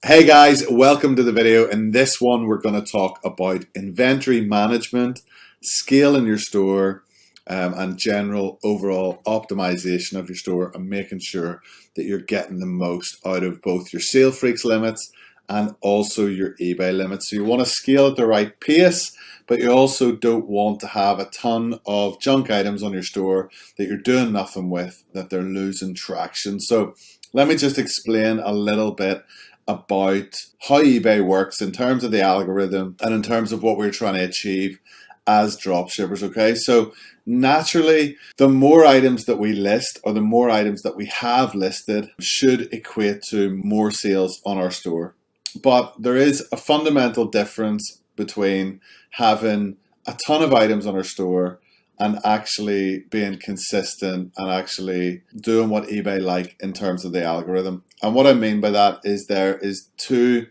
Hey guys, welcome to the video. In this one, we're going to talk about inventory management, scale in your store, and general overall optimization of your store and making sure that you're getting the most out of both your Salefreaks limits and also your eBay limits. So you want to scale at the right pace, but you also don't want to have a ton of junk items on your store that you're doing nothing with, that they're losing traction. So let me just explain a little bit about how eBay works in terms of the algorithm and in terms of what we're trying to achieve as dropshippers. Okay, so naturally, the more items that we list or the more items that we have listed should equate to more sales on our store. But there is a fundamental difference between having a ton of items on our store and actually being consistent and actually doing what eBay like in terms of the algorithm. And what I mean by that is there is two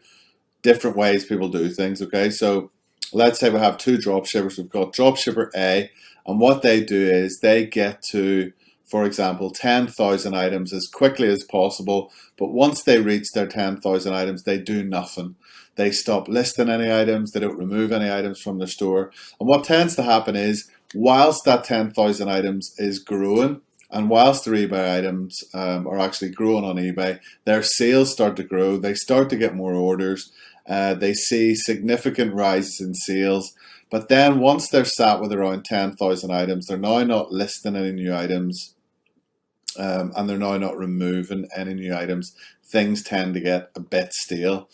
different ways people do things, okay? So let's say we have two dropshippers. We've got dropshipper A, and what they do is they get to, for example, 10,000 items as quickly as possible, but once they reach their 10,000 items, they do nothing. They stop listing any items, they don't remove any items from their store. And what tends to happen is, whilst that 10,000 items is growing, and whilst their eBay items are actually growing on eBay, their sales start to grow, they start to get more orders, they see significant rises in sales. But then once they're sat with around 10,000 items, they're now not listing any new items, and they're now not removing any new items. Things tend to get a bit stale.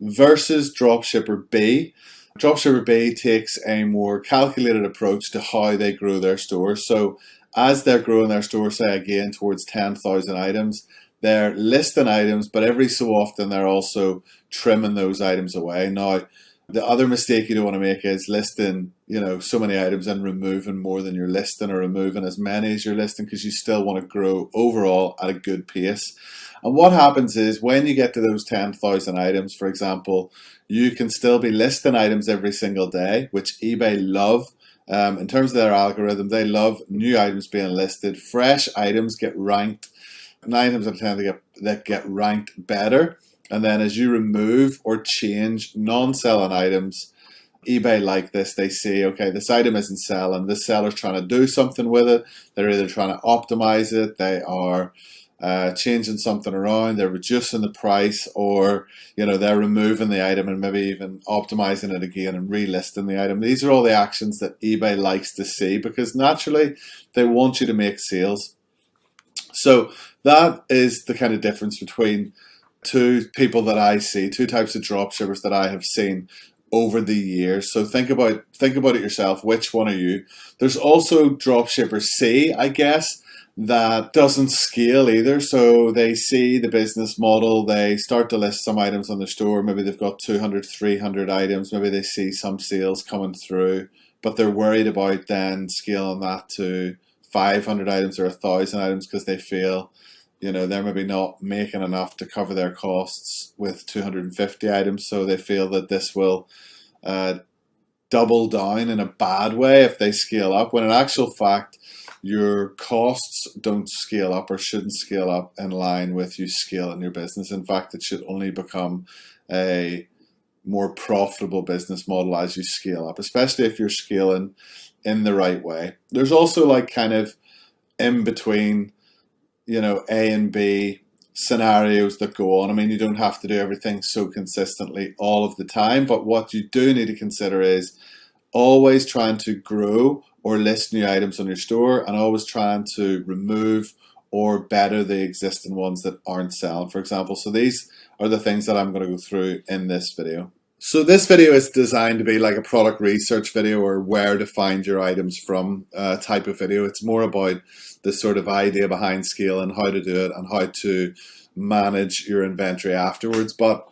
Versus dropshipper B. Dropshipper B takes a more calculated approach to how they grow their store. So as they're growing their store, say again towards 10,000 items, they're listing items, but every so often they're also trimming those items away. Now, the other mistake you don't want to make is listing, so many items and removing more than you're listing, or removing as many as you're listing, because you still want to grow overall at a good pace. And what happens is when you get to those 10,000 items, for example, you can still be listing items every single day, which eBay love. In terms of their algorithm, they love new items being listed. Fresh items get ranked 9 times out of 10 that get ranked better. And then as you remove or change non-selling items, eBay like this, they see, okay, this item isn't selling, this seller's trying to do something with it, they're either trying to optimize it, they are changing something around, they're reducing the price, or they're removing the item and maybe even optimizing it again and relisting the item. These are all the actions that eBay likes to see, because naturally they want you to make sales. So that is the kind of difference between two people that I see, two types of dropshippers that I have seen over the years. So think about it yourself. Which one are you? There's also dropshipper C, I guess, that doesn't scale either. So they see the business model, they start to list some items on their store, maybe they've got 200, 300 items, maybe they see some sales coming through, but they're worried about then scaling that to 500 items or 1,000 items, because they feel they're maybe not making enough to cover their costs with 250 items, so they feel that this will double down in a bad way if they scale up, when in actual fact your costs don't scale up or shouldn't scale up in line with you scaling your business. In fact, it should only become a more profitable business model as you scale up, especially if you're scaling in the right way. There's also like kind of in between, A and B scenarios that go on. I mean, you don't have to do everything so consistently all of the time, but what you do need to consider is always trying to grow or list new items on your store, and always trying to remove or better the existing ones that aren't selling, for example. So these are the things that I'm going to go through in this video. So this video is designed to be like a product research video, or where to find your items from type of video. It's more about the sort of idea behind scale and how to do it and how to manage your inventory afterwards. But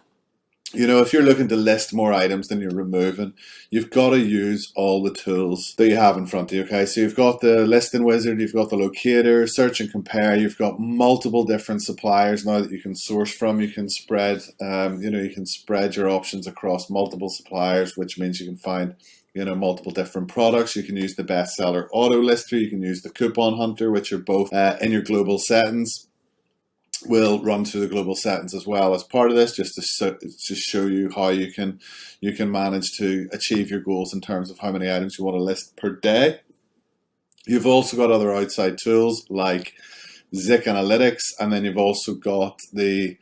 if you're looking to list more items than you're removing, you've got to use all the tools that you have in front of you, okay? So you've got the listing wizard, you've got the locator, search and compare, you've got multiple different suppliers now that you can source from. You can spread, you can spread your options across multiple suppliers, which means you can find, multiple different products. You can use the bestseller auto lister, you can use the coupon hunter, which are both in your global settings. We'll run through the global settings as well as part of this, just to show you how you can manage to achieve your goals in terms of how many items you want to list per day. You've also got other outside tools like Zik Analytics, and then you've also got the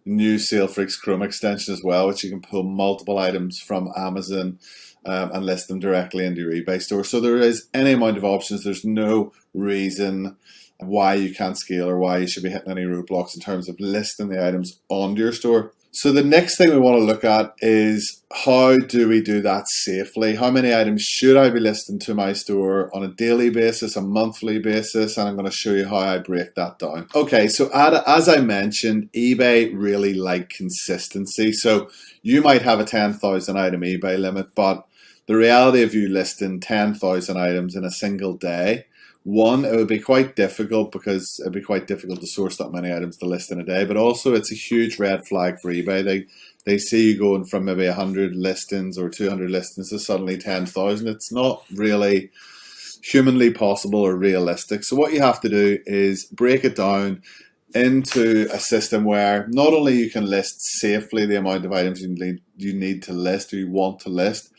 new Salefreaks Chrome extension as well, which you can pull multiple items from Amazon and list them directly into your eBay store. So there is any amount of options. There's no reason why you can't scale or why you should be hitting any roadblocks in terms of listing the items onto your store. So the next thing we want to look at is, how do we do that safely? How many items should I be listing to my store on a daily basis, a monthly basis? And I'm going to show you how I break that down. Okay, so as I mentioned, eBay really like consistency. So you might have a 10,000 item eBay limit, but the reality of you listing 10,000 items in a single day, one, it would be quite difficult because it'd be quite difficult to source that many items to list in a day, but also it's a huge red flag for eBay. They see you going from maybe 100 listings or 200 listings to suddenly 10,000. It's not really humanly possible or realistic. So what you have to do is break it down into a system where not only you can list safely the amount of items you need to list or you want to list,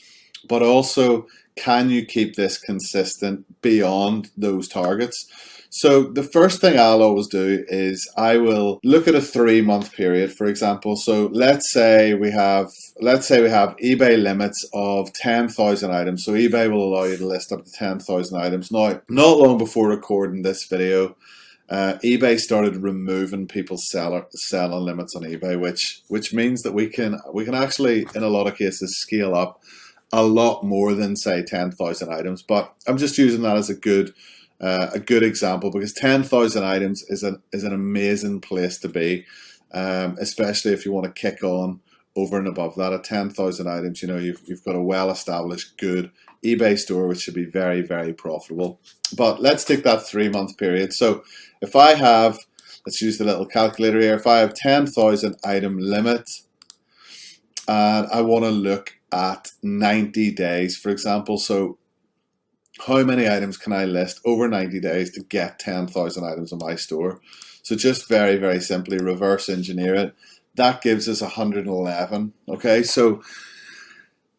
but also, can you keep this consistent beyond those targets? So the first thing I'll always do is I will look at a 3-month period, for example. So let's say we have eBay limits of 10,000 items. So eBay will allow you to list up to 10,000 items. Now, not long before recording this video, eBay started removing people's selling limits on eBay, which means that we can actually, in a lot of cases, scale up a lot more than, say, 10,000 items. But I'm just using that as a good example, because 10,000 items is an amazing place to be, especially if you want to kick on over and above that. At 10,000 items, you've got a well-established, good eBay store, which should be very, very profitable. But let's take that 3-month period. So if I have, let's use the little calculator here, if I have 10,000 item limit, and I want to look at 90 days, for example. So how many items can I list over 90 days to get 10,000 items in my store? So just very, very simply reverse engineer it. That gives us 111. Okay, so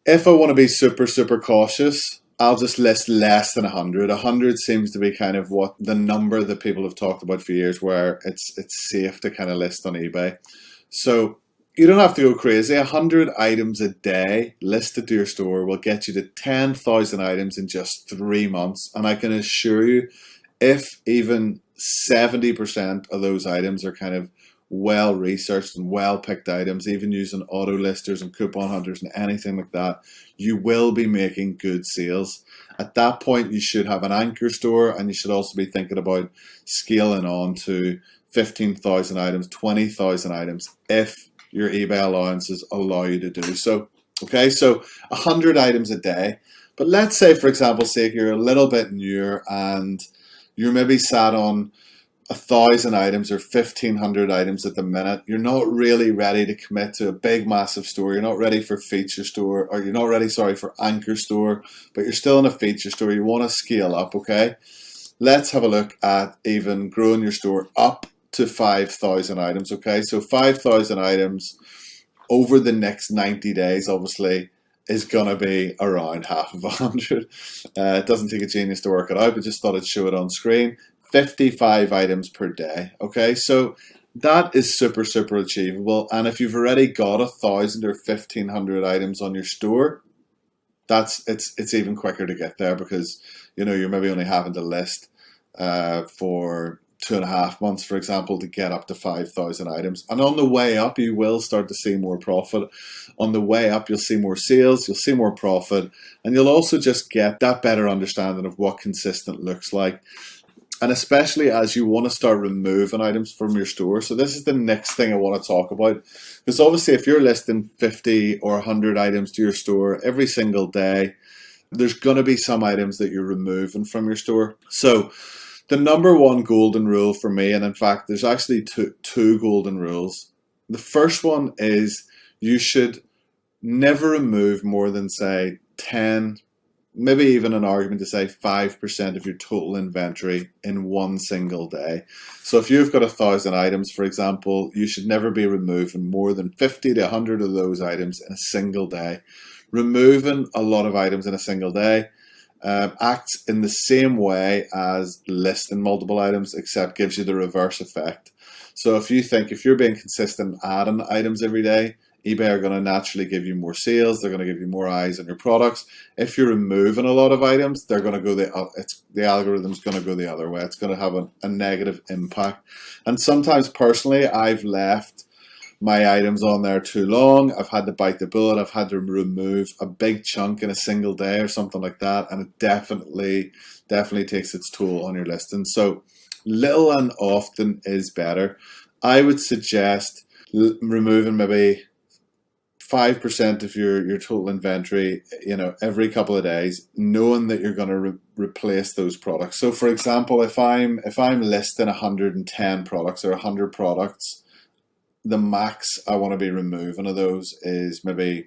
if I want to be super, super cautious, I'll just list less than 100. 100 seems to be kind of what the number that people have talked about for years, where it's safe to kind of list on eBay. So you don't have to go crazy. 100 items a day listed to your store will get you to 10,000 items in just 3 months. And I can assure you, if even 70% of those items are kind of well researched and well picked items, even using auto listers and coupon hunters and anything like that, you will be making good sales. At that point, you should have an anchor store, and you should also be thinking about scaling on to 15,000 items, 20,000 items, if your eBay allowances allow you to do so. Okay, so 100 items a day. But let's say, for example's sake, you're a little bit newer and you're maybe sat on 1,000 items or 1,500 items at the minute. You're not really ready to commit to a big, massive store. You're not ready for feature store, or you're not ready, for anchor store, but you're still in a feature store. You want to scale up, okay? Let's have a look at even growing your store up to 5,000 items. Okay, so 5,000 items over the next 90 days obviously is gonna be around half of 100. It doesn't take a genius to work it out, but just thought I'd show it on screen. 55 items per day. Okay, so that is super, super achievable. And if you've already got 1,000 or 1,500 items on your store, it's even quicker to get there, because you're maybe only having to list for 2.5 months, for example, to get up to 5,000 items. And on the way up, you will start to see more profit. On the way up, you'll see more sales, you'll see more profit, and you'll also just get that better understanding of what consistent looks like. And especially as you want to start removing items from your store. So this is the next thing I want to talk about. Because obviously if you're listing 50 or 100 items to your store every single day, there's going to be some items that you're removing from your store. So the number one golden rule for me, and in fact, there's actually two golden rules. The first one is you should never remove more than, say, 10 maybe even an argument to say 5% of your total inventory in one single day. So if you've got 1,000 items, for example, you should never be removing more than 50 to 100 of those items in a single day. Removing a lot of items in a single day acts in the same way as listing multiple items, except gives you the reverse effect. So if you're being consistent adding items every day, eBay are going to naturally give you more sales. They're going to give you more eyes on your products. If you're removing a lot of items, they're going to go the algorithm's going to go the other way. It's going to have a negative impact. And sometimes personally, I've left my items on there too long. I've had to bite the bullet. I've had to remove a big chunk in a single day or something like that, and it definitely takes its toll on your listing. So little and often is better. I would suggest removing maybe 5% of your total inventory, every couple of days, knowing that you're going to replace those products. So for example, if I'm listing 110 products or 100 products, the max I want to be removing of those is maybe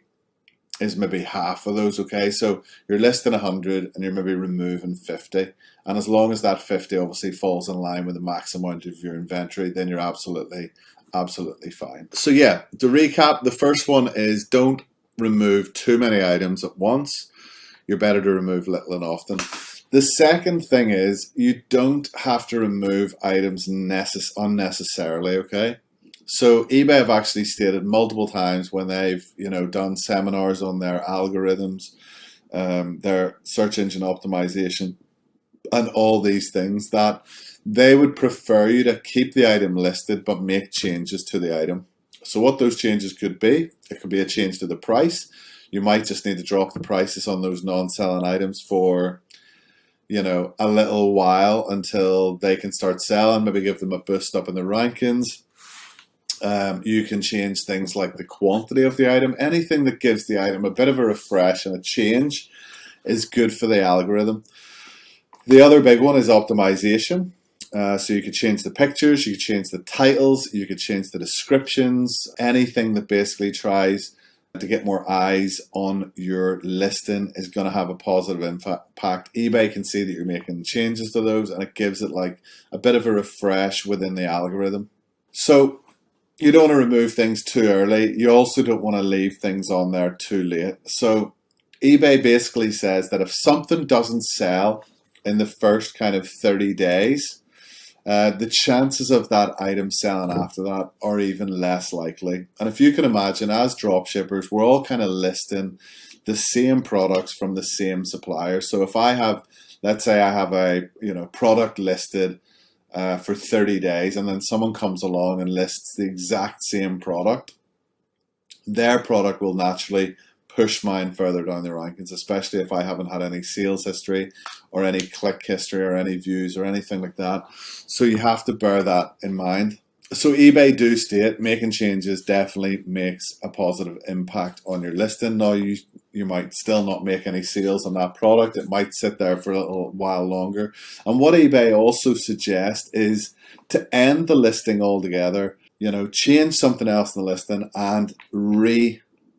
half of those. Okay, so you're listing 100 and you're maybe removing 50, and as long as that 50 obviously falls in line with the max amount of your inventory, then you're absolutely fine. So yeah, to recap, the first one is don't remove too many items at once. You're better to remove little and often. The second thing is you don't have to remove items unnecessarily. Okay, so eBay have actually stated multiple times when they've done seminars on their algorithms, their search engine optimization, and all these things, that they would prefer you to keep the item listed but make changes to the item. So what those changes could be, it could be a change to the price. You might just need to drop the prices on those non-selling items for a little while until they can start selling, maybe give them a boost up in the rankings. You can change things like the quantity of the item. Anything that gives the item a bit of a refresh and a change is good for the algorithm. The other big one is optimization. So you could change the pictures, you could change the titles, you could change the descriptions, anything that basically tries to get more eyes on your listing is going to have a positive impact. eBay can see that you're making changes to those, and it gives it like a bit of a refresh within the algorithm. So you don't want to remove things too early. You also don't want to leave things on there too late. So eBay basically says that if something doesn't sell in the first kind of 30 days, the chances of that item selling after that are even less likely. And if you can imagine, as dropshippers, we're all kind of listing the same products from the same supplier. So if I have, let's say I have a product listed for 30 days, and then someone comes along and lists the exact same product, their product will naturally push mine further down the rankings, especially if I haven't had any sales history or any click history or any views or anything like that. So you have to bear that in mind. So eBay do state making changes definitely makes a positive impact on your listing. Now you might still not make any sales on that product. It might sit there for a little while longer. And what eBay also suggests is to end the listing altogether, change something else in the listing and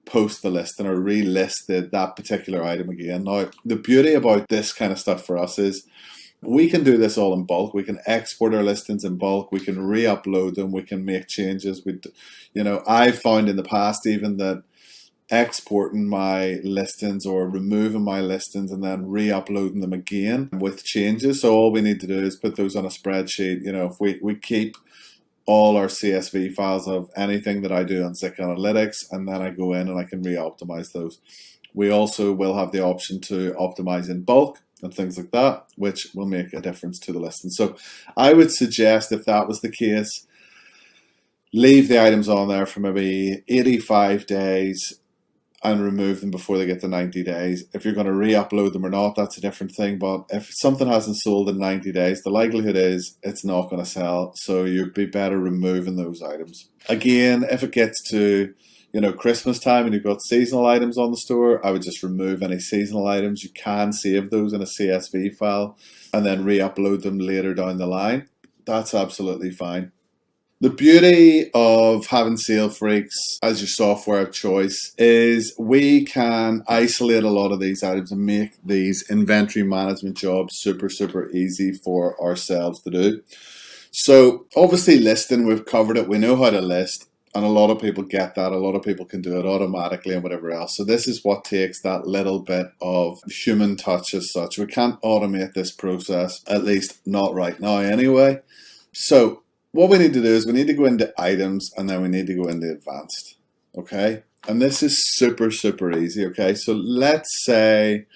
post the listing or relist that particular item again. Now, the beauty about this kind of stuff for us is we can do this all in bulk. We can export our listings in bulk. We can re-upload them. We can make changes. I've found in the past even that exporting my listings or removing my listings and then re-uploading them again with changes. So all we need to do is put those on a spreadsheet. If we keep all our CSV files of anything that I do on Zik Analytics, and then I go in and I can re-optimize those. We also will have the option to optimize in bulk and things like that, which will make a difference to the listing. So I would suggest, if that was the case, leave the items on there for maybe 85 days and remove them before they get to 90 days. If you're going to re-upload them or not, that's a different thing. But if something hasn't sold in 90 days, the likelihood is it's not going to sell. So you'd be better removing those items. Again, if it gets to Christmas time and you've got seasonal items on the store, I would just remove any seasonal items. You can save those in a CSV file and then re-upload them later down the line. That's absolutely fine. The beauty of having Salefreaks as your software of choice is we can isolate a lot of these items and make these inventory management jobs super easy for ourselves to do. So obviously listing, we've covered it. We know how to list, and a lot of people get that. A lot of people can do it automatically and whatever else. So this is what takes that little bit of human touch as such. We can't automate this process, at least not right now anyway. So what we need to do is we need to go into items, and then we need to go into advanced. Okay, and this is super easy. Okay, so let's say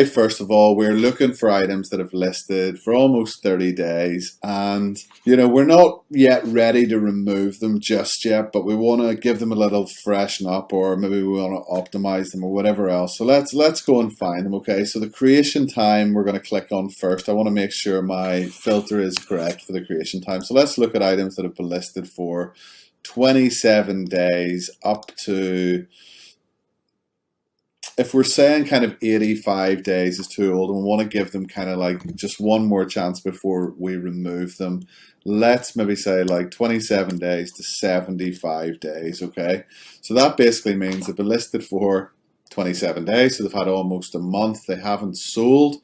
first of all we're looking for items that have listed for almost 30 days, and we're not yet ready to remove them just yet, but we want to give them a little freshen up, or maybe we want to optimize them or whatever else. So let's go and find them. Okay, so the creation time we're going to click on first. I want to make sure my filter is correct for the creation time. So let's look at items that have been listed for 27 days up to, if we're saying kind of 85 days is too old and we want to give them kind of like just one more chance before we remove them, let's maybe say like 27 days to 75 days. Okay, so that basically means they've been listed for 27 days, so they've had almost a month, they haven't sold,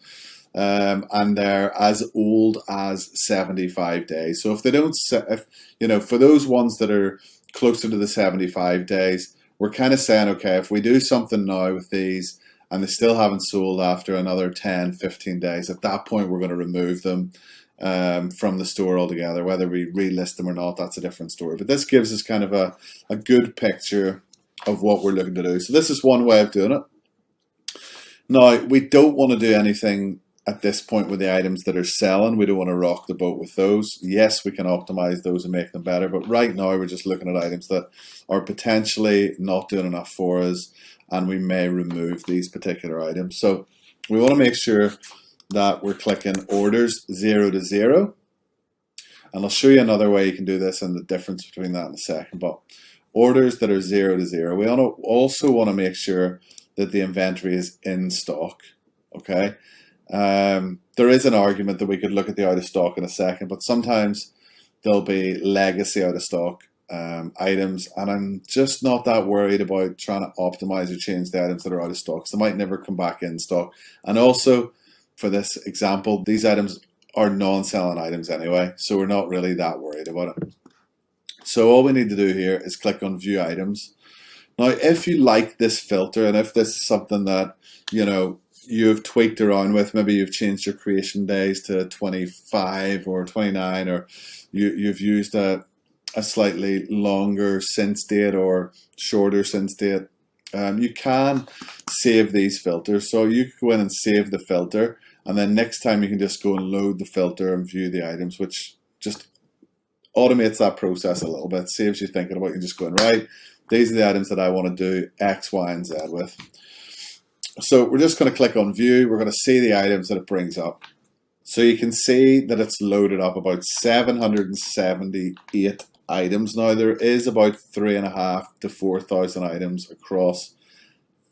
and they're as old as 75 days. So if they don't, for those ones that are closer to the 75 days, we're kind of saying, okay, if we do something now with these and they still haven't sold after another 10, 15 days, at that point we're going to remove them from the store altogether. Whether we relist them or not, that's a different story. But this gives us kind of a good picture of what we're looking to do. So this is one way of doing it. Now, we don't want to do anything at this point with the items that are selling. We don't want to rock the boat with those. Yes, we can optimize those and make them better, but right now we're just looking at items that are potentially not doing enough for us, and we may remove these particular items. So we want to make sure that we're clicking orders 0 to 0, and I'll show you another way you can do this and the difference between that in a second. But orders that are 0 to 0, we also want to make sure that the inventory is in stock. Okay, there is an argument that we could look at the out of stock in a second, but sometimes there'll be legacy out of stock items, and I'm just not that worried about trying to optimize or change the items that are out of stock. So they might never come back in stock. And also, for this example, these items are non-selling items anyway, so we're not really that worried about it. So all we need to do here is click on View Items. Now, if you like this filter, and if this is something that you've tweaked around with, maybe you've changed your creation days to 25 or 29, or you've used a slightly longer since date or shorter since date, you can save these filters. So you can go in and save the filter, and then next time you can just go and load the filter and view the items, which just automates that process a little bit, saves you thinking about, you just going, right, these are the items that I want to do X, Y, and Z with. So we're just going to click on View. We're going to see the items that it brings up. So you can see that it's loaded up about 778 items. Now there is about 3,500 to 4,000 items across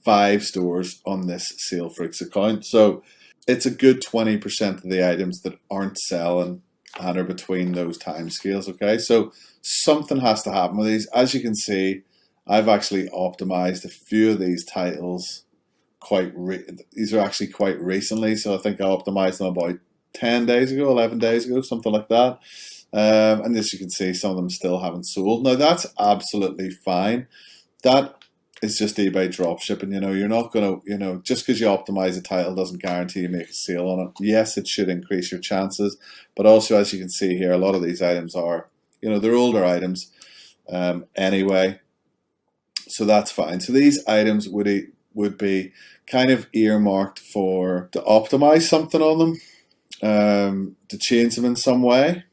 5 stores on this Salefreaks account. So it's a good 20% of the items that aren't selling and are between those time scales. Okay, so something has to happen with these. As you can see, I've actually optimized a few of these titles these are actually quite recently, so I think I optimized them about 10 days ago, 11 days ago, something like that. And as you can see, some of them still haven't sold. Now that's absolutely fine. That is just eBay dropshipping. You're not going to, just because you optimize a title doesn't guarantee you make a sale on it. Yes, it should increase your chances, but also, as you can see here, a lot of these items are, they're older items anyway, so that's fine. So these items would be kind of earmarked to optimize something on them, to change them in some way.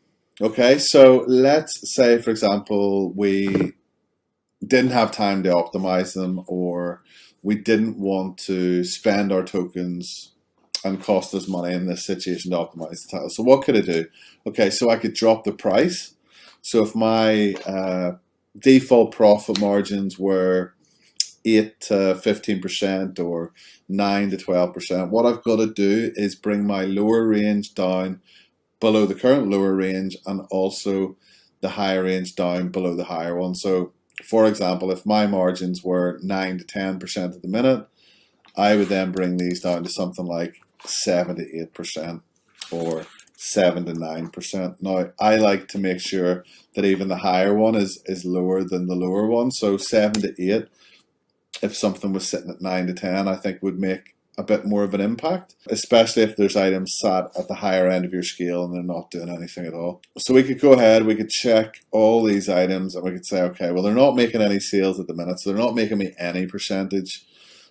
Okay, so let's say, for example, we didn't have time to optimize them, or we didn't want to spend our tokens and cost us money in this situation to optimize the title. So what could I do? Okay, so I could drop the price. So if my default profit margins were 8 to 15% or 9 to 12%, what I've got to do is bring my lower range down below the current lower range, and also the higher range down below the higher one. So for example, if my margins were 9 to 10% at the minute, I would then bring these down to something like 7 to 8% or 7 to 9%. Now, I like to make sure that even the higher one is lower than the lower one. So 7 to 8, if something was sitting at 9 to 10, I think would make a bit more of an impact, especially if there's items sat at the higher end of your scale and they're not doing anything at all. So we could go ahead, we could check all these items and we could say, okay, well, they're not making any sales at the minute, so they're not making me any percentage.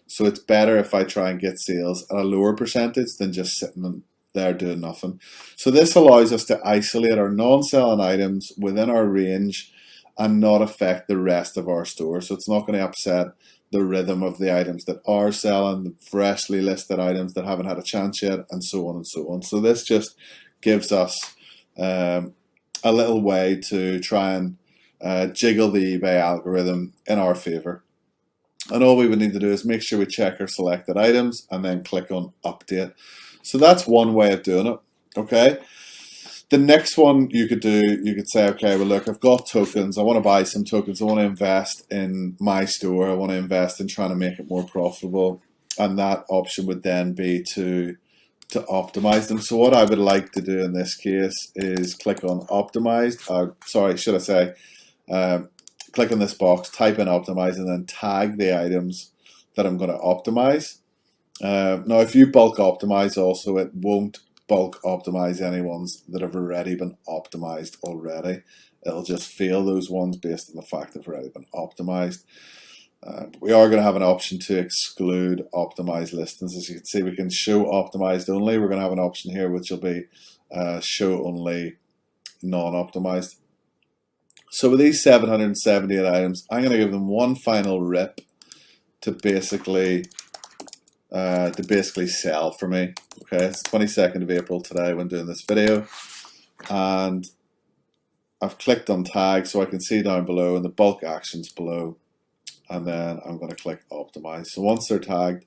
So it's better if I try and get sales at a lower percentage than just sitting there doing nothing. So this allows us to isolate our non-selling items within our range and not affect the rest of our store. So it's not going to upset the rhythm of the items that are selling, the freshly listed items that haven't had a chance yet, and so on and so on. So this just gives us a little way to try and jiggle the eBay algorithm in our favor. And all we would need to do is make sure we check our selected items and then click on update. So that's one way of doing it, okay? The next one you could do, you could say, okay, well, look, I've got tokens. I want to buy some tokens. I want to invest in my store. I want to invest in trying to make it more profitable. And that option would then be to optimize them. So what I would like to do in this case is click on optimized. Sorry, should I say, click on this box, type in optimize, and then tag the items that I'm going to optimize. Now, if you bulk optimize also, it won't bulk optimize any ones that have already been optimized already. It'll just fail those ones based on the fact they've already been optimized. We are going to have an option to exclude optimized listings. As you can see, we can show optimized only. We're going to have an option here which will be show only non-optimized. So with these 778 items, I'm going to give them one final rip to basically sell for me. Okay, it's 22nd of April today when doing this video, and I've clicked on tag so I can see down below and the bulk actions below, and then I'm going to click optimize. So once they're tagged,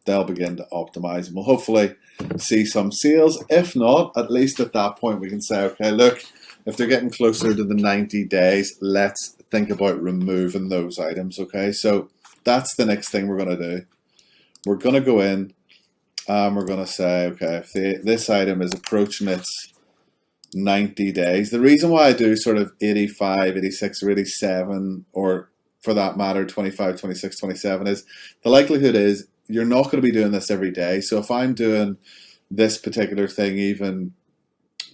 they'll begin to optimize and we'll hopefully see some sales. If not, at least at that point we can say, okay, look, if they're getting closer to the 90 days, let's think about removing those items. Okay, so that's the next thing we're going to do. We're going to go in and we're going to say, okay, if this item is approaching its 90 days, the reason why I do sort of 85, 86, or 87, or for that matter, 25, 26, 27 is the likelihood is you're not going to be doing this every day. So if I'm doing this particular thing even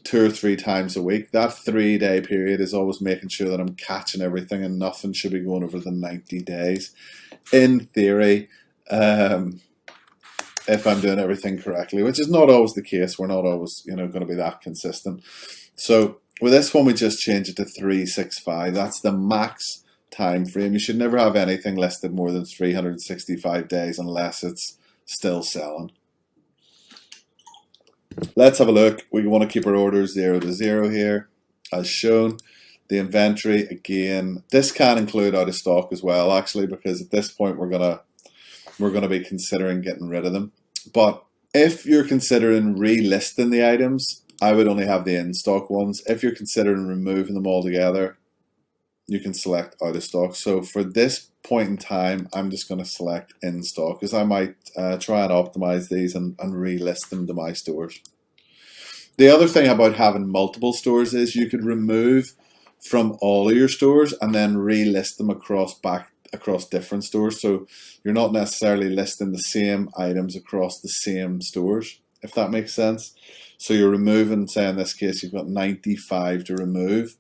2 or 3 times a week, that 3-day period is always making sure that I'm catching everything and nothing should be going over the 90 days. In theory, if I'm doing everything correctly, which is not always the case. We're not always, going to be that consistent. So with this one, we just change it to 365. That's the max time frame. You should never have anything listed more than 365 days unless it's still selling. Let's have a look. We want to keep our orders 0 to 0 here, as shown. The inventory, again, this can include out of stock as well, actually, because at this point we're gonna be considering getting rid of them. But if you're considering relisting the items, I would only have the in-stock ones. If you're considering removing them altogether, you can select out of stock. So for this point in time, I'm just going to select in stock because I might try and optimize these and relist them to my stores. The other thing about having multiple stores is you could remove from all of your stores and then relist them across different stores. So you're not necessarily listing the same items across the same stores, if that makes sense. So you're removing, say in this case, you've got 95 to remove.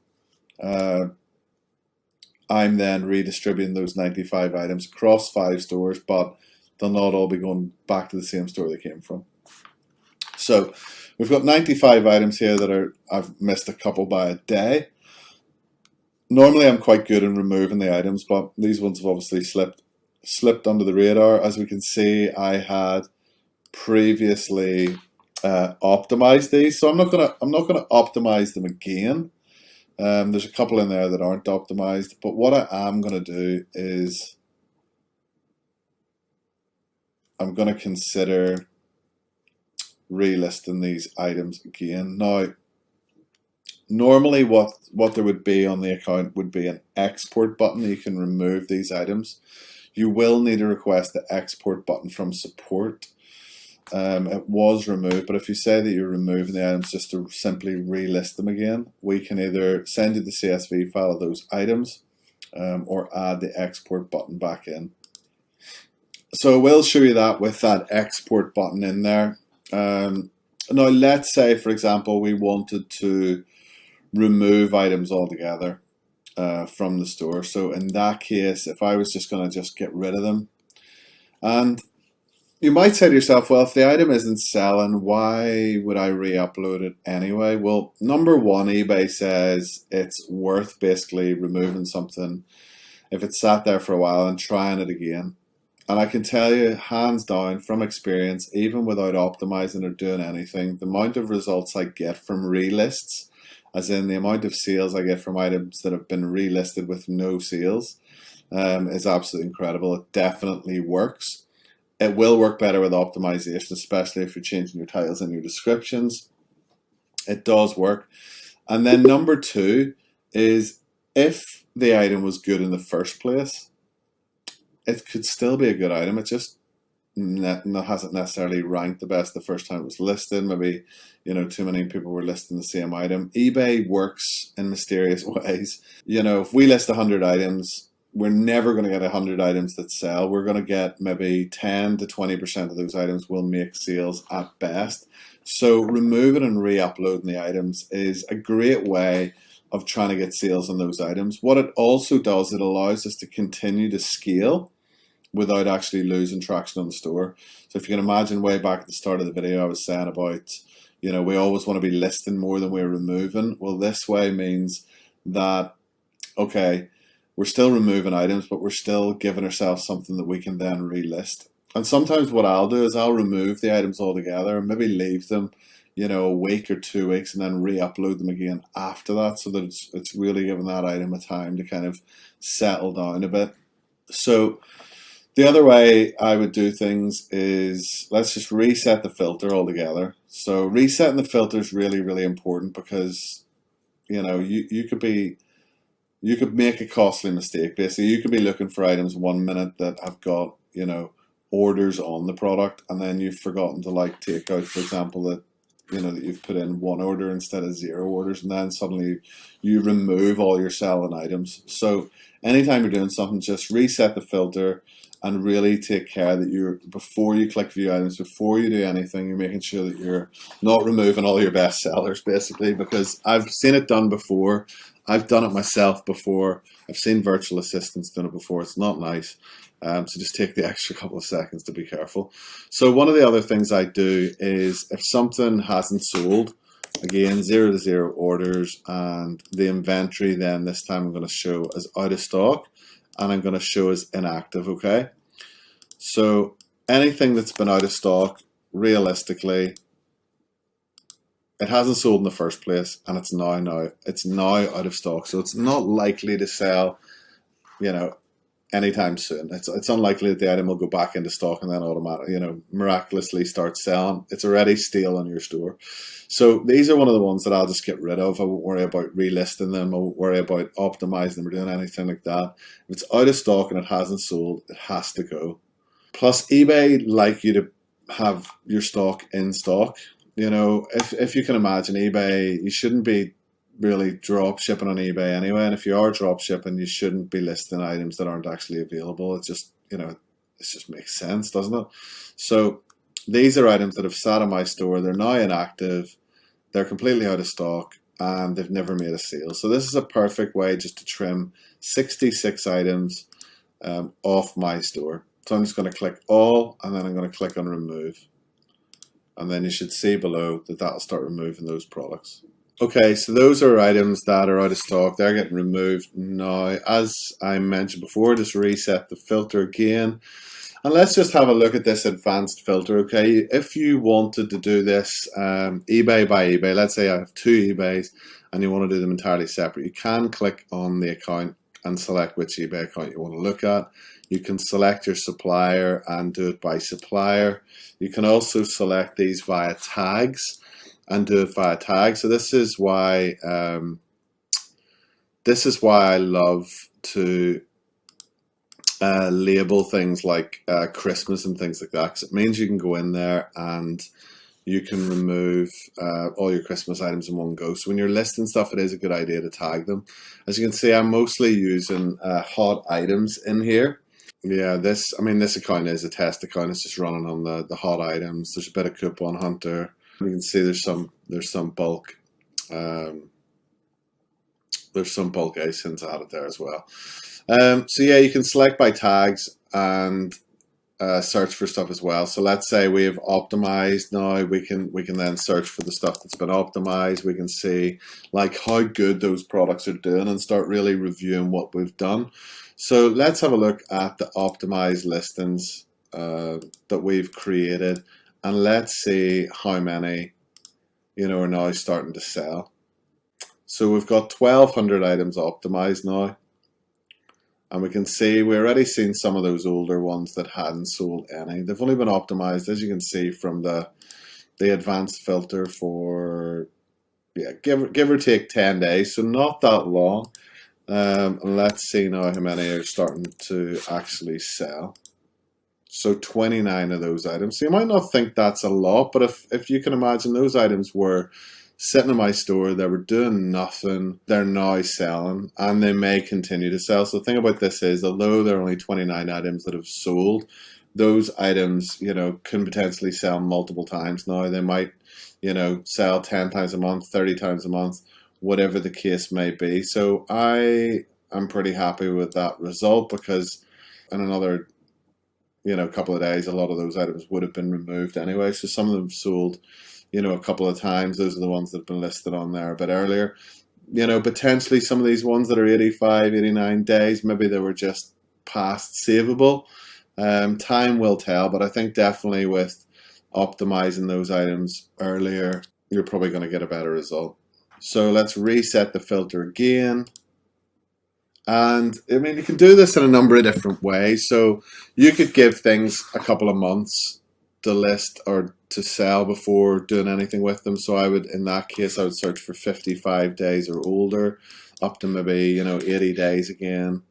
I'm then redistributing those 95 items across 5 stores, but they'll not all be going back to the same store they came from. So we've got 95 items here that I've missed a couple by a day. Normally I'm quite good in removing the items, but these ones have obviously slipped under the radar. As we can see, I had previously optimized these, so I'm not gonna optimize them again. There's a couple in there that aren't optimized, but what I am going to do is I'm going to consider relisting these items again. Now, Normally what there would be on the account would be an export button. You can remove these items. You will need to request the export button from support. It was removed, but if you say that you're removing the items just to simply relist them again, we can either send you the CSV file of those items or add the export button back in. So we'll show you that with that export button in there. Now let's say, for example, we wanted to remove items altogether from the store. So in that case, if I was just going to just get rid of them, and you might say to yourself, well, if the item isn't selling, why would I re-upload it anyway? Well, number one, eBay says it's worth basically removing something if it's sat there for a while and trying it again. And I can tell you, hands down, from experience, even without optimizing or doing anything, the amount of results I get from relists, as in the amount of sales I get from items that have been relisted with no sales, is absolutely incredible. It definitely works. It will work better with optimization, especially if you're changing your titles and your descriptions. It does work. And then number two is, if the item was good in the first place, it could still be a good item. It just hasn't necessarily ranked the best the first time it was listed. Maybe, too many people were listing the same item. eBay works in mysterious ways. If we list 100 items, we're never going to get 100 items that sell. We're going to get maybe 10 to 20% of those items will make sales at best. So removing and re-uploading the items is a great way of trying to get sales on those items. What it also does, it allows us to continue to scale without actually losing traction on the store. So if you can imagine, way back at the start of the video, I was saying about, we always want to be listing more than we're removing. Well, this way means that, okay, we're still removing items, but we're still giving ourselves something that we can then relist. And sometimes what I'll do is I'll remove the items altogether and maybe leave them, a week or 2 weeks, and then re-upload them again after that, so that it's really giving that item a time to kind of settle down a bit. So the other way I would do things is, let's just reset the filter altogether. So resetting the filter is really, really important, because you could make a costly mistake. Basically, you could be looking for items 1 minute that have got, orders on the product, and then you've forgotten to take out, for example, that that you've put in 1 order instead of 0 orders, and then suddenly you remove all your selling items. So anytime you're doing something, just reset the filter and really take care that before you click view items, before you do anything, you're making sure that you're not removing all your best sellers, basically, because I've seen it done before. I've done it myself before. I've seen virtual assistants doing it before. It's not nice. So just take the extra couple of seconds to be careful. So one of the other things I do is, if something hasn't sold, again, 0 to 0 orders, and the inventory then this time I'm going to show as out of stock, and I'm going to show as inactive, okay? So anything that's been out of stock, realistically, it hasn't sold in the first place, and it's now out of stock. So it's not likely to sell, anytime soon. It's unlikely that the item will go back into stock and then automatically, miraculously start selling. It's already stale on your store. So these are one of the ones that I'll just get rid of. I won't worry about relisting them. I won't worry about optimizing them or doing anything like that. If it's out of stock and it hasn't sold, it has to go. Plus, eBay like you to have your stock in stock. If you can imagine, eBay, you shouldn't be really drop shipping on eBay anyway, and if you are drop shipping, you shouldn't be listing items that aren't actually available. It just it just makes sense, doesn't it? So these are items that have sat in my store. They're now inactive, they're completely out of stock, and they've never made a sale. So this is a perfect way just to trim 66 items off my store. So I'm just going to click all, and then I'm going to click on remove, and then you should see below that that'll start removing those products. Okay, so those are items that are out of stock. They're getting removed now. As I mentioned before, just reset the filter again. And let's just have a look at this advanced filter, okay? If you wanted to do this eBay by eBay, let's say I have 2 eBays and you want to do them entirely separate, you can click on the account and select which eBay account you want to look at. You can select your supplier and do it by supplier. You can also select these via tags. and do it via tag. So this is why I love to label things like Christmas and things like that, because it means you can go in there and you can remove all your Christmas items in one go. So when you're listing stuff, it is a good idea to tag them. As you can see, I'm mostly using hot items in here. Yeah, this account is a test account. It's just running on the hot items. There's a bit of coupon hunter. You can see there's some bulk ice hints added there as well. So yeah, you can select by tags and search for stuff as well. So let's say we have optimized now. We can then search for the stuff that's been optimized. We can see like how good those products are doing and start really reviewing what we've done. So let's have a look at the optimized listings that we've created, and let's see how many are now starting to sell. So we've got 1,200 items optimized now. And we can see we're already seeing some of those older ones that hadn't sold any. They've only been optimized, as you can see, from the advanced filter for give or take 10 days, so not that long. And let's see now how many are starting to actually sell. So 29 of those items. So you might not think that's a lot, but if you can imagine, those items were sitting in my store, they were doing nothing, they're now selling, and they may continue to sell. So the thing about this is, although there are only 29 items that have sold, those items, can potentially sell multiple times now. They might, sell 10 times a month, 30 times a month, whatever the case may be. So I am pretty happy with that result, because in another couple of days, a lot of those items would have been removed anyway. So some of them sold a couple of times. Those are the ones that have been listed on there a bit earlier. Potentially some of these ones that are 85, 89 days, maybe they were just past savable. Time will tell, but I think definitely with optimizing those items earlier, you're probably going to get a better result. So let's reset the filter again. And you can do this in a number of different ways. So you could give things a couple of months to list or to sell before doing anything with them. So in that case, I would search for 55 days or older, up to maybe 80 days again.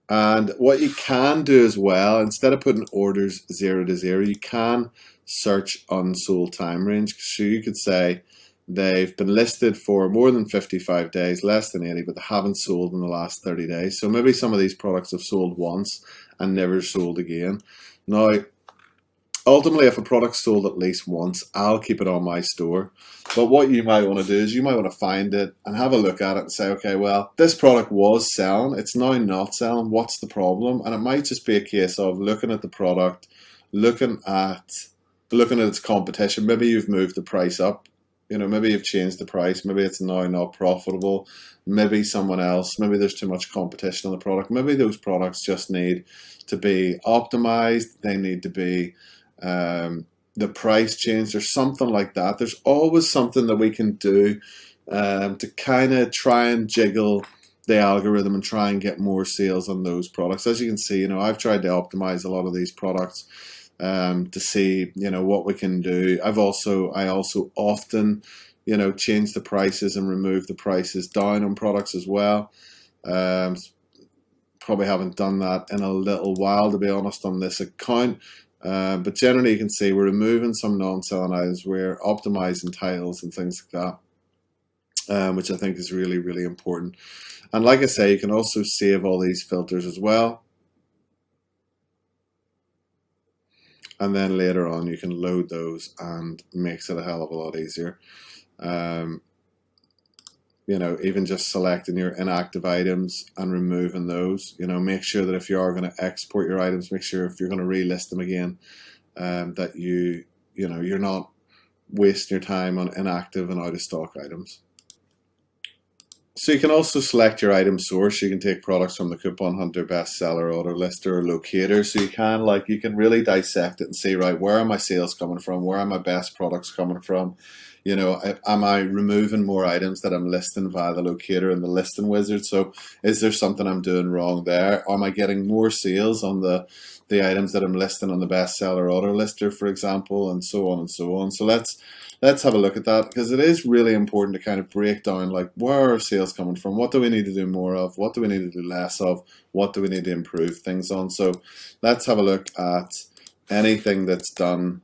And what you can do as well, instead of putting orders 0 to 0, you can search unsold time range. So you could say they've been listed for more than 55 days, less than 80, but they haven't sold in the last 30 days. So maybe some of these products have sold once and never sold again. Now, ultimately, if a product's sold at least once, I'll keep it on my store. But what you might want to do is you might want to find it and have a look at it and say, okay, well, this product was selling. It's now not selling. What's the problem? And it might just be a case of looking at the product, looking at its competition. Maybe you've moved the price up. Maybe you've changed the price. Maybe it's now not profitable. Maybe maybe there's too much competition on the product. Maybe those products just need to be optimized. They need to be the price changed or something like that. There's always something that we can do to kind of try and jiggle the algorithm and try and get more sales on those products. As you can see, I've tried to optimize a lot of these products to see what we can do. I also often change the prices and remove the prices down on products as well. Probably haven't done that in a little while, to be honest, on this account. But generally, you can see we're removing some non-selling items. We're optimizing titles and things like that, which I think is really, really important. And like I say, you can also save all these filters as well. And then later on, you can load those, and makes it a hell of a lot easier. Even just selecting your inactive items and removing those. Make sure that if you are going to export your items, make sure if you're going to relist them again, that you're not wasting your time on inactive and out of stock items. So you can also select your item source. You can take products from the coupon hunter, bestseller, auto lister, or locator. So you can really dissect it and see, right, where are my sales coming from? Where are my best products coming from? You know, am I removing more items that I'm listing via the locator and the listing wizard? So is there something I'm doing wrong there? Am I getting more sales on the items that I'm listing on the bestseller auto lister, for example, and so on and so on? So let's have a look at that, because it is really important to kind of break down, like, where are sales coming from? What do we need to do more of? What do we need to do less of? What do we need to improve things on? So let's have a look at anything that's done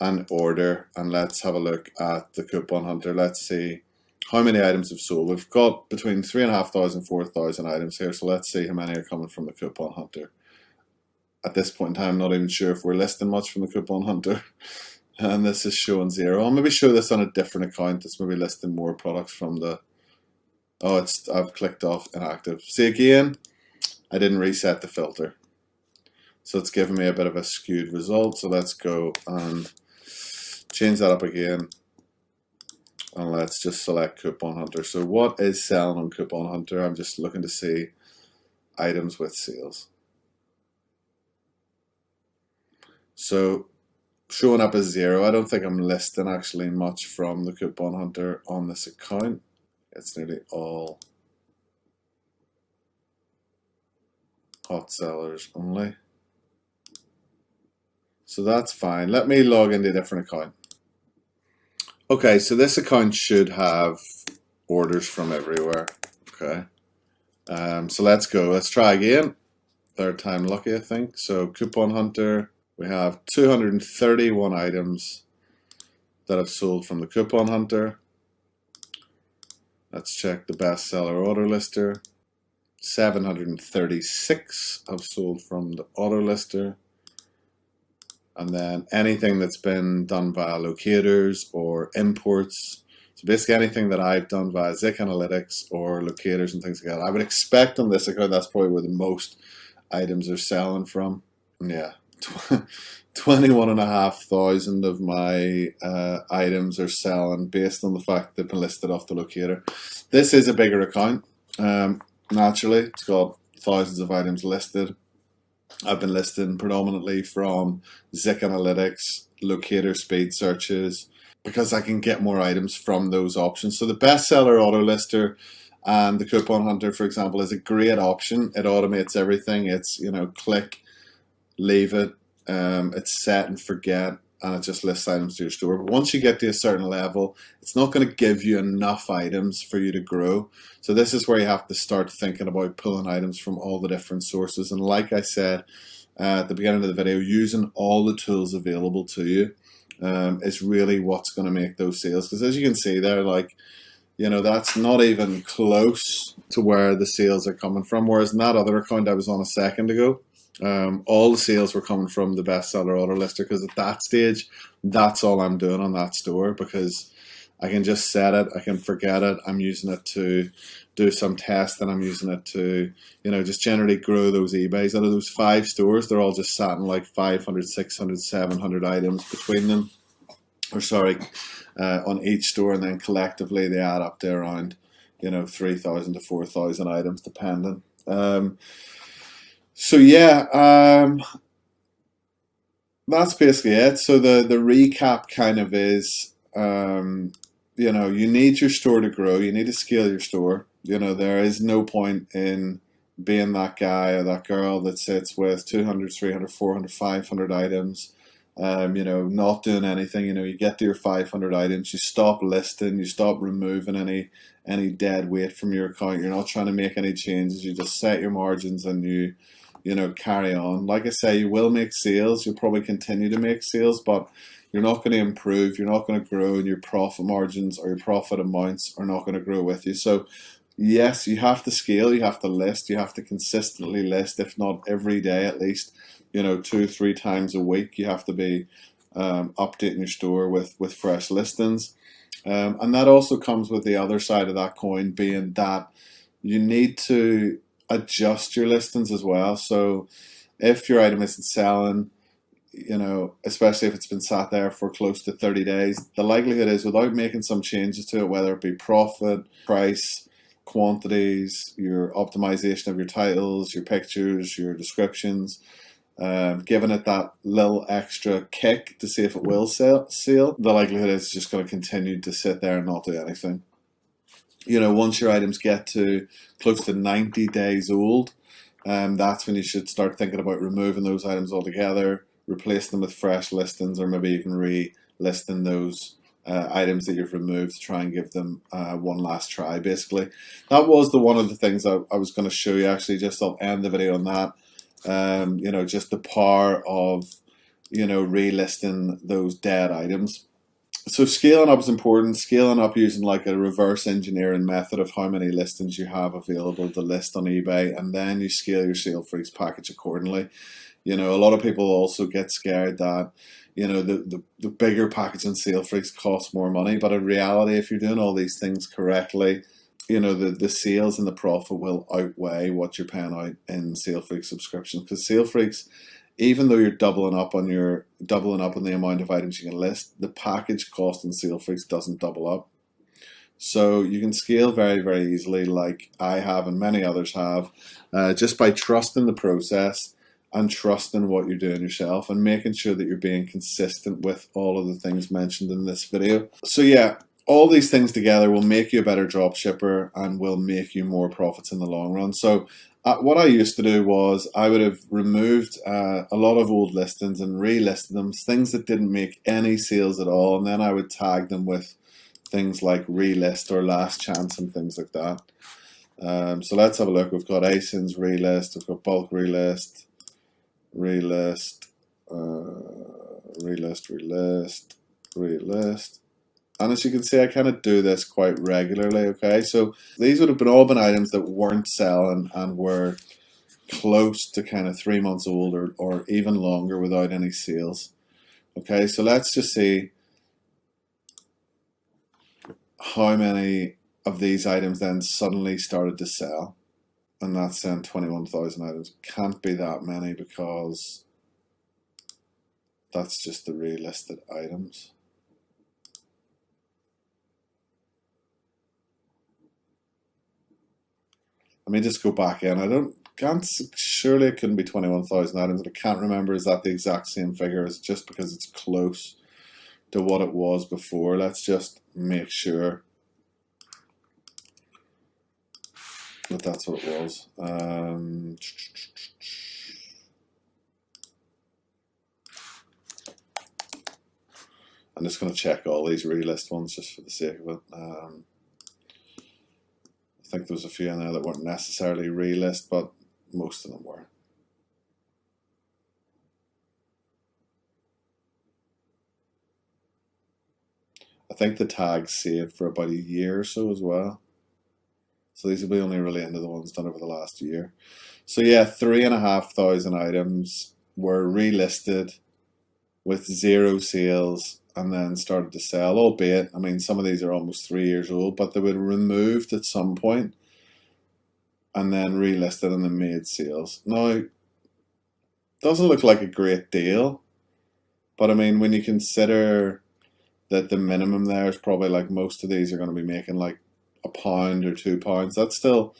and order, and let's have a look at the coupon hunter. Let's see how many items have sold. We've got between 3,500 and 4,000 items here, so let's see how many are coming from the coupon hunter. At this point in time, I'm not even sure if we're listing much from the coupon hunter, and this is showing 0. I'll maybe show this on a different account that's maybe listing more products from the, oh, I've clicked off inactive. See, again, I didn't reset the filter, so it's giving me a bit of a skewed result. So let's go and change that up again, and let's just select coupon hunter. So what is selling on coupon hunter? I'm just looking to see items with sales. So showing up as 0. I don't think I'm listing actually much from the coupon hunter on this account. It's nearly all hot sellers only. So that's fine. Let me log into a different account. Okay, so this account should have orders from everywhere. Okay, so let's go. Let's try again. Third time lucky, I think. So coupon hunter, we have 231 items that have sold from the coupon hunter. Let's check the bestseller auto lister. 736 have sold from the auto lister. And then anything that's been done via locators or imports. So basically anything that I've done via Zik Analytics or locators and things like that. I would expect on this account that's probably where the most items are selling from. Yeah, 21,500 of my items are selling based on the fact they've been listed off the locator. This is a bigger account. Naturally, it's got thousands of items listed. I've been listing predominantly from Zik Analytics, locator speed searches, because I can get more items from those options. So the bestseller auto lister and the coupon hunter, for example, is a great option. It automates everything. It's, you know, click, leave it, it's set and forget, and it just lists items to your store. But once you get to a certain level, it's not going to give you enough items for you to grow. So this is where you have to start thinking about pulling items from all the different sources. And like I said at the beginning of the video, using all the tools available to you is really what's going to make those sales. Because as you can see there, like, you know, that's not even close to where the sales are coming from. Whereas in that other account I was on a second ago, all the sales were coming from the bestseller auto lister, because at that stage, that's all I'm doing on that store, because I can just set it, I can forget it, I'm using it to do some testing, I'm using it to, you know, just generally grow those eBays. Out of those 5 stores, they're all just sat in like 500, 600, 700 items between them, or sorry, on each store, and then collectively they add up to around, you know, 3,000 to 4,000 items depending. So yeah, that's basically it. So the recap kind of is, you know, you need your store to grow. You need to scale your store. You know, there is no point in being that guy or that girl that sits with 200, 300, 400, 500 items, you know, not doing anything. You know, you get to your 500 items, you stop listing, you stop removing any dead weight from your account. You're not trying to make any changes. You just set your margins and you know, carry on. Like I say, you will make sales. You'll probably continue to make sales, but you're not going to improve. You're not going to grow, and your profit margins or your profit amounts are not going to grow with you. So yes, you have to scale. You have to list. You have to consistently list, if not every day, at least, you know, 2-3 times a week. You have to be updating your store with fresh listings. And that also comes with the other side of that coin, being that you need to adjust your listings as well. So if your item isn't selling, you know, especially if it's been sat there for close to 30 days, the likelihood is, without making some changes to it, whether it be profit, price, quantities, your optimization of your titles, your pictures, your descriptions, giving it that little extra kick to see if it will sell, the likelihood is it's just going to continue to sit there and not do anything. Once your items get to close to 90 days old, that's when you should start thinking about removing those items altogether, replacing them with fresh listings, or maybe even relisting those items that you've removed to try and give them one last try. Basically, that was one of the things I was going to show you. Actually, just I'll end the video on that. Just the power of relisting those dead items. So scaling up is important. Scaling up using like a reverse engineering method of how many listings you have available to list on eBay, and then you scale your Salefreaks package accordingly. A lot of people also get scared that the bigger package in Salefreaks costs more money, but in reality, if you're doing all these things correctly, the sales and the profit will outweigh what you're paying out in Salefreaks subscriptions. Because Salefreaks, even though you're doubling up on the amount of items you can list, the package cost in Salefreaks doesn't double up. So you can scale very, very easily, like I have and many others have, just by trusting the process and trusting what you're doing yourself and making sure that you're being consistent with all of the things mentioned in this video. So yeah, all these things together will make you a better drop shipper and will make you more profits in the long run. So what I used to do was I would have removed a lot of old listings and relisted them, things that didn't make any sales at all, and then I would tag them with things like relist or last chance and things like that. So let's have a look. We've got ASINs relist, we've got bulk relist, relist, relist. And as you can see, I kind of do this quite regularly, okay? So these would have all been items that weren't selling and were close to kind of 3 months old or even longer without any sales. Okay, so let's just see how many of these items then suddenly started to sell. And that's then 21,000 items. Can't be that many because that's just the relisted items. Let me just go back in. Surely it couldn't be 21,000 items. But I can't remember, is that the exact same figure? Is it just because it's close to what it was before? Let's just make sure that that's what it was. I'm just going to check all these relist ones just for the sake of it. I think there was a few in there that weren't necessarily relist, but most of them were. I think the tags saved for about a year or so as well. So these will be only really into the ones done over the last year. So yeah, 3,500 items were relisted with 0 sales and then started to sell, albeit, I mean, some of these are almost 3 years old, but they were removed at some point and then relisted and then made sales. Now, doesn't look like a great deal, but I mean, when you consider that the minimum there is probably like most of these are going to be making like £1 or £2, that's still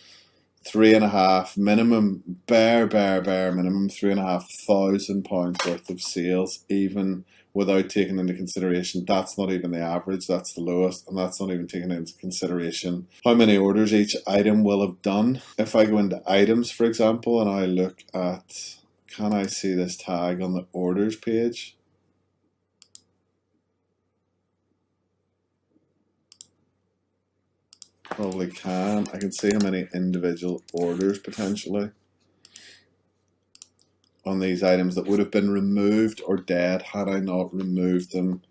3.5 minimum, bare minimum, £3,500 worth of sales, even without taking into consideration, that's not even the average, that's the lowest, and that's not even taking into consideration how many orders each item will have done. If I go into items, for example, and I look at, can I see this tag on the orders page? Probably can. I can see how many individual orders potentially on these items that would have been removed or dead had I not removed them,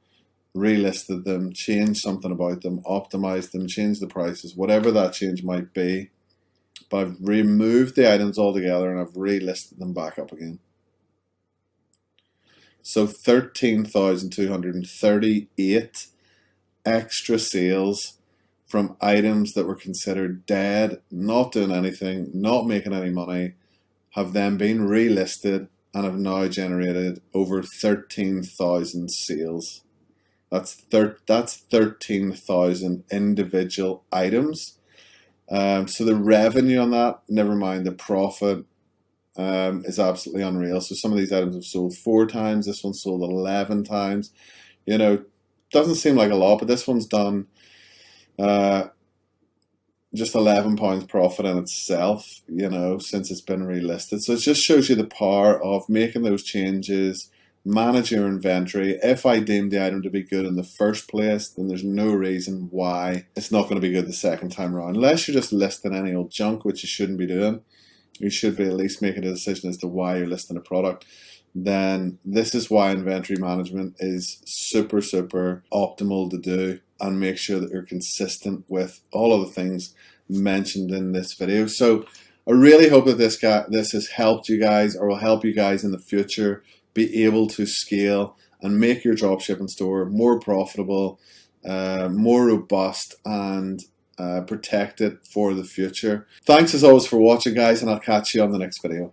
relisted them, changed something about them, optimized them, changed the prices, whatever that change might be. But I've removed the items altogether and I've relisted them back up again. So 13,238 extra sales from items that were considered dead, not doing anything, not making any money, have then been relisted and have now generated over 13,000 sales. That's 13,000 individual items. So the revenue on that, never mind the profit, is absolutely unreal. So some of these items have sold 4 times. This one's sold 11 times. You know, doesn't seem like a lot, but this one's done just £11 profit in itself, you know, since it's been relisted. So it just shows you the power of making those changes, manage your inventory. If I deemed the item to be good in the first place, then there's no reason why it's not going to be good the second time around. Unless you're just listing any old junk, which you shouldn't be doing. You should be at least making a decision as to why you're listing a product. Then this is why inventory management is super, super optimal to do, and make sure that you're consistent with all of the things mentioned in this video. So I really hope that this has helped you guys, or will help you guys in the future be able to scale and make your dropshipping store more profitable, more robust, and protect it for the future. Thanks as always for watching, guys, and I'll catch you on the next video.